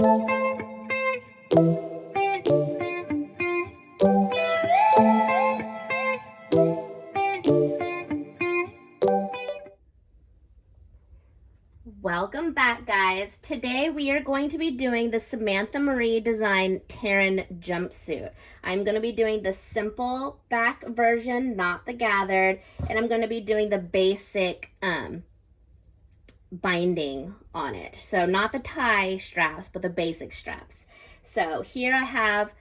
Welcome back, guys. Today we are going to be doing the Samantha Marie design Terran jumpsuit. I'm going to be doing the simple back version, not the gathered, and I'm going to be doing the basic binding on it. So not the tie straps, but the basic straps. So here I have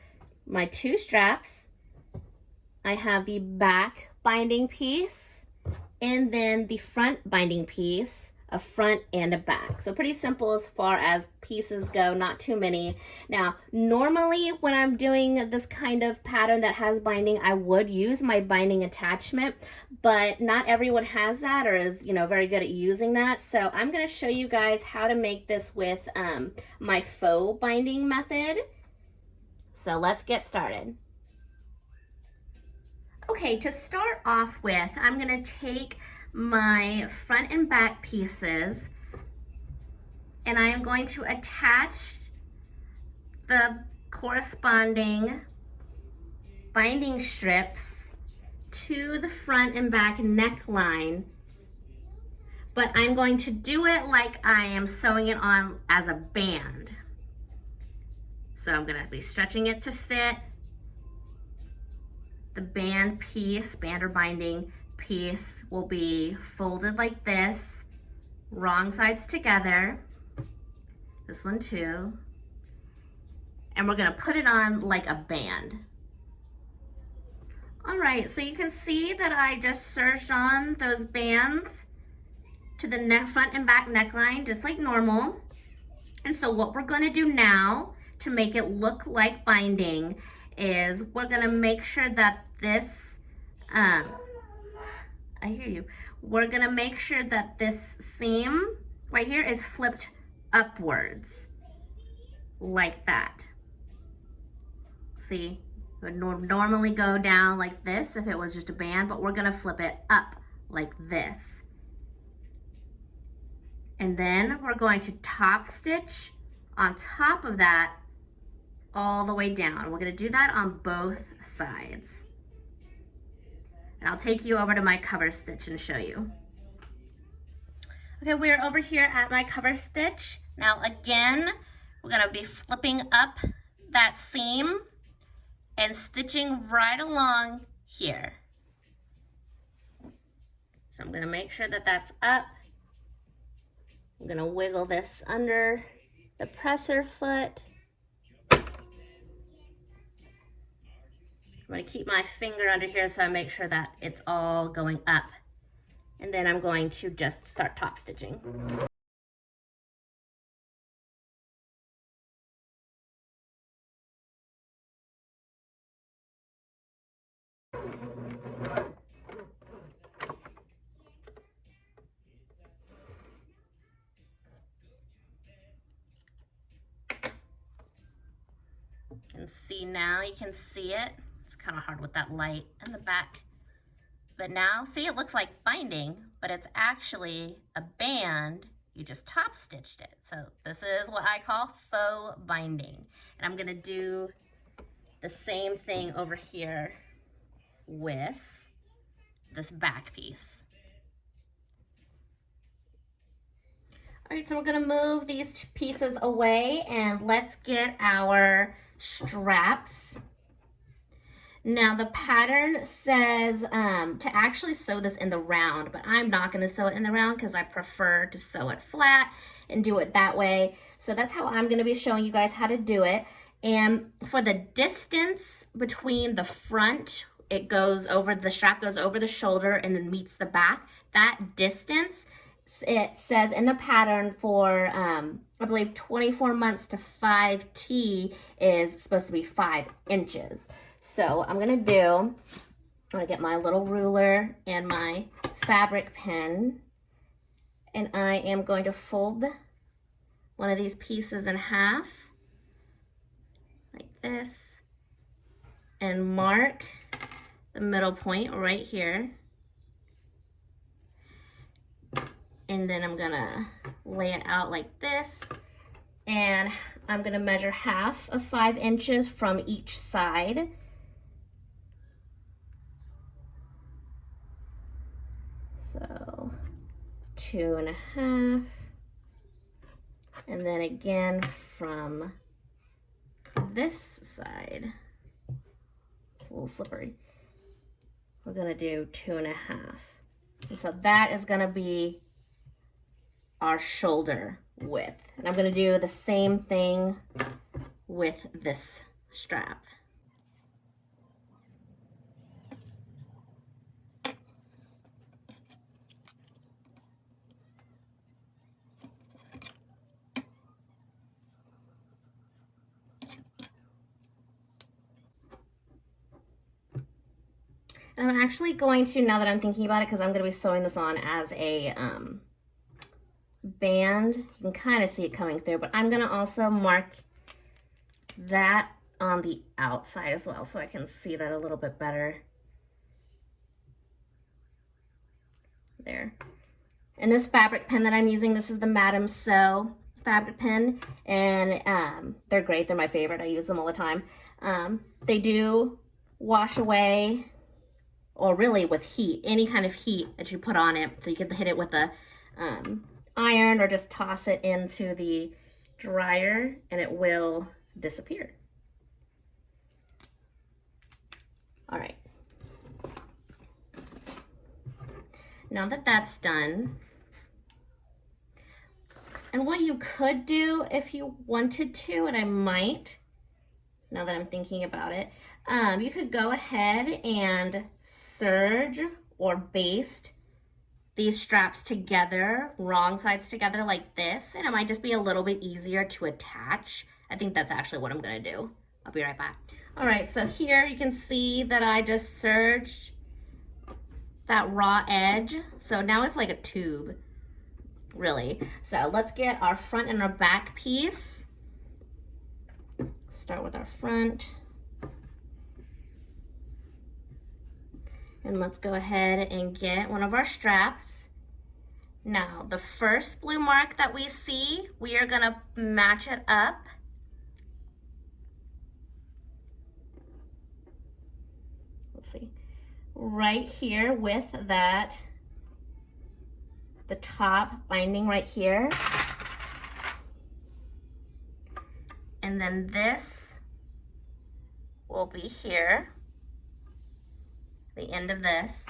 my two straps. I have the back binding piece and then the front binding piece, a front and a back. So pretty simple as far as pieces go, not too many. Now, normally when I'm doing this kind of pattern that has binding, I would use my binding attachment, but not everyone has that or is, very good at using that. So I'm gonna show you guys how to make this with my faux binding method. So let's get started. Okay, to start off with, I'm gonna take my front and back pieces and I am going to attach the corresponding binding strips to the front and back neckline, but I'm going to do it like I am sewing it on as a band. So I'm gonna be stretching it to fit. The band piece, band or binding piece will be folded like this, wrong sides together, this one too, and we're gonna put it on like a band. All right, so you can see that I just serged on those bands to the front and back neckline, just like normal. And so what we're gonna do now to make it look like binding is we're gonna make sure that this, I hear you. We're gonna make sure that this seam right here is flipped upwards, like that. See, it would normally go down like this if it was just a band, but we're gonna flip it up like this. And then we're going to top stitch on top of that all the way down. We're gonna do that on both sides. And I'll take you over to my cover stitch and show you. Okay, we're over here at my cover stitch. Now again, we're gonna be flipping up that seam and stitching right along here. So I'm gonna make sure that that's up. I'm gonna wiggle this under the presser foot. I'm gonna keep my finger under here so I make sure that it's all going up. And then I'm going to just start top stitching. And see now, you can see it. It's kind of hard with that light in the back. But now, see, it looks like binding, but it's actually a band. You just top stitched it. So this is what I call faux binding. And I'm gonna do the same thing over here with this back piece. All right, so we're gonna move these pieces away and let's get our straps. Now the pattern says to actually sew this in the round, but I'm not gonna sew it in the round because I prefer to sew it flat and do it that way. So that's how I'm gonna be showing you guys how to do it. And for the distance between the front, it goes over, the strap goes over the shoulder and then meets the back. That distance, it says in the pattern for, I believe 24 months to 5T is supposed to be 5 inches. So I'm gonna get my little ruler and my fabric pen, and I am going to fold one of these pieces in half, like this, and mark the middle point right here. And then I'm gonna lay it out like this, and I'm going to measure half of 5 inches from each side. So 2.5, and then again from this side, it's a little slippery, we're going to do 2.5. And so that is going to be our shoulder width. And I'm going to do the same thing with this strap. And I'm actually going to, now that I'm thinking about it, because I'm going to be sewing this on as a band, you can kind of see it coming through, but I'm going to also mark that on the outside as well, so I can see that a little bit better. There. And this fabric pen that I'm using, this is the Madam Sew fabric pen, and they're great. They're my favorite. I use them all the time. They do wash away, or really with heat, any kind of heat that you put on it. So you can hit it with a iron or just toss it into the dryer and it will disappear. All right. Now that that's done, and what you could do if you wanted to, and I might, now that I'm thinking about it, you could go ahead and serge or baste these straps together, wrong sides together like this, and it might just be a little bit easier to attach. I think that's actually what I'm gonna do. I'll be right back. All right, so here you can see that I just serged that raw edge. So now it's like a tube, really. So let's get our front and our back piece. Start with our front. And let's go ahead and get one of our straps. Now, the first blue mark that we see, we are gonna match it up. Let's see, right here with that, the top binding right here. And then this will be here, the end of this.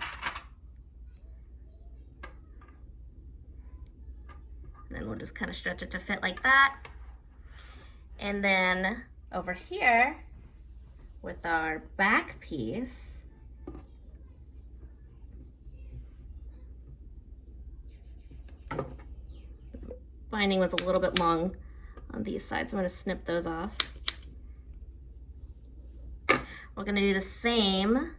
And then we'll just kind of stretch it to fit like that. And then over here with our back piece, binding was a little bit long on these sides, so I'm going to snip those off. We're going to do the same,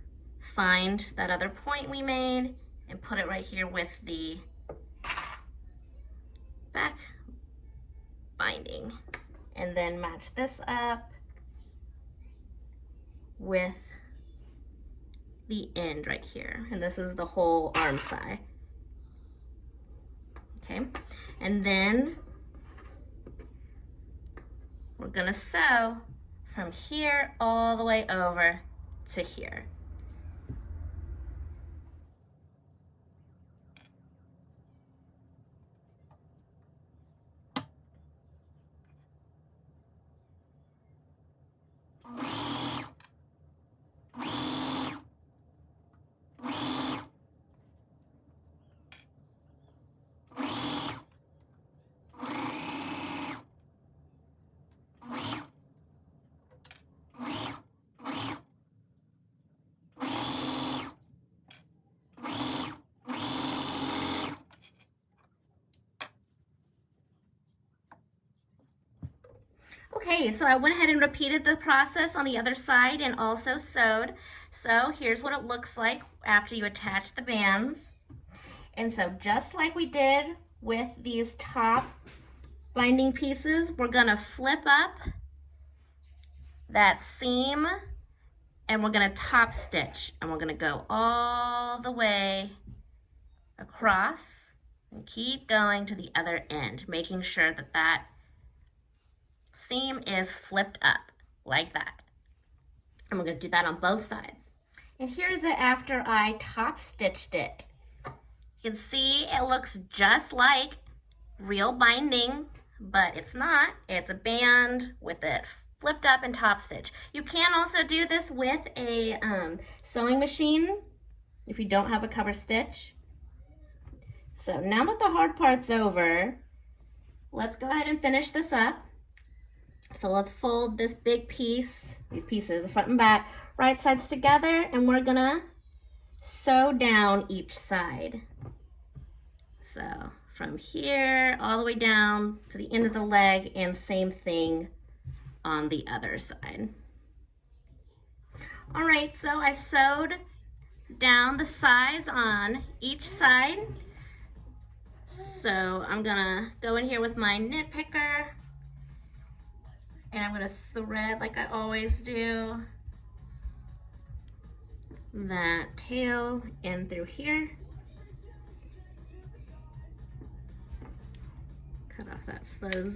find that other point we made and put it right here with the back binding, and then match this up with the end right here, and this is the whole arm side. Okay, and then we're gonna sew from here all the way over to here. Okay, so I went ahead and repeated the process on the other side and also sewed. So here's what it looks like after you attach the bands. And so just like we did with these top binding pieces, we're gonna flip up that seam and we're gonna top stitch, and we're gonna go all the way across and keep going to the other end, making sure that that seam is flipped up like that. And we're going to do that on both sides. And here's it after I top stitched it. You can see it looks just like real binding, but it's not. It's a band with it flipped up and top stitch. You can also do this with a sewing machine if you don't have a cover stitch. So now that the hard part's over, let's go ahead and finish this up. So let's fold this big piece, these pieces, the front and back, right sides together, and we're gonna sew down each side. So from here all the way down to the end of the leg, and same thing on the other side. All right, so I sewed down the sides on each side. So I'm gonna go in here with my knit picker, and I'm gonna thread like I always do that tail in through here. Cut off that fuzz.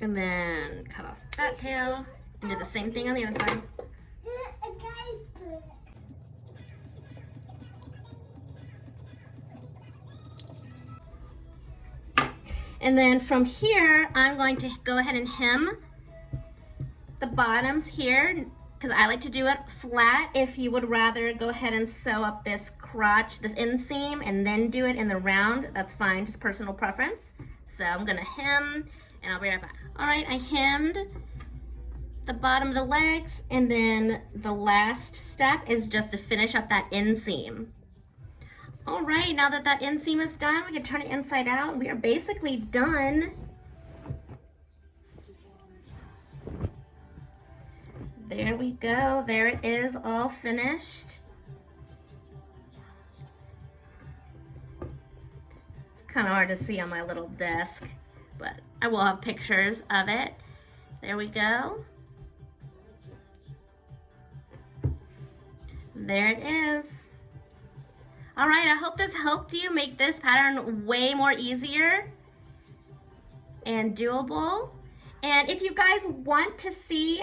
And then cut off that tail and do the same thing on the other side. And then from here, I'm going to go ahead and hem the bottoms here, because I like to do it flat. If you would rather go ahead and sew up this crotch, this inseam, and then do it in the round, that's fine, just personal preference. So I'm gonna hem, and I'll be right back. All right, I hemmed the bottom of the legs, and then the last step is just to finish up that inseam. All right, now that that inseam is done, we can turn it inside out. We are basically done. There we go, there it is, all finished. It's kind of hard to see on my little desk, but I will have pictures of it. There we go. There it is. All right, I hope this helped you make this pattern way more easier and doable. And if you guys want to see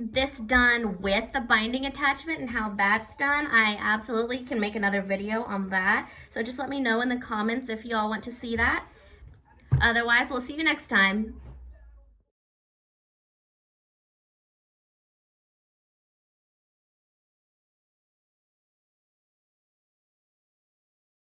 this done with the binding attachment and how that's done, I absolutely can make another video on that. So just let me know in the comments if y'all want to see that. Otherwise, we'll see you next time.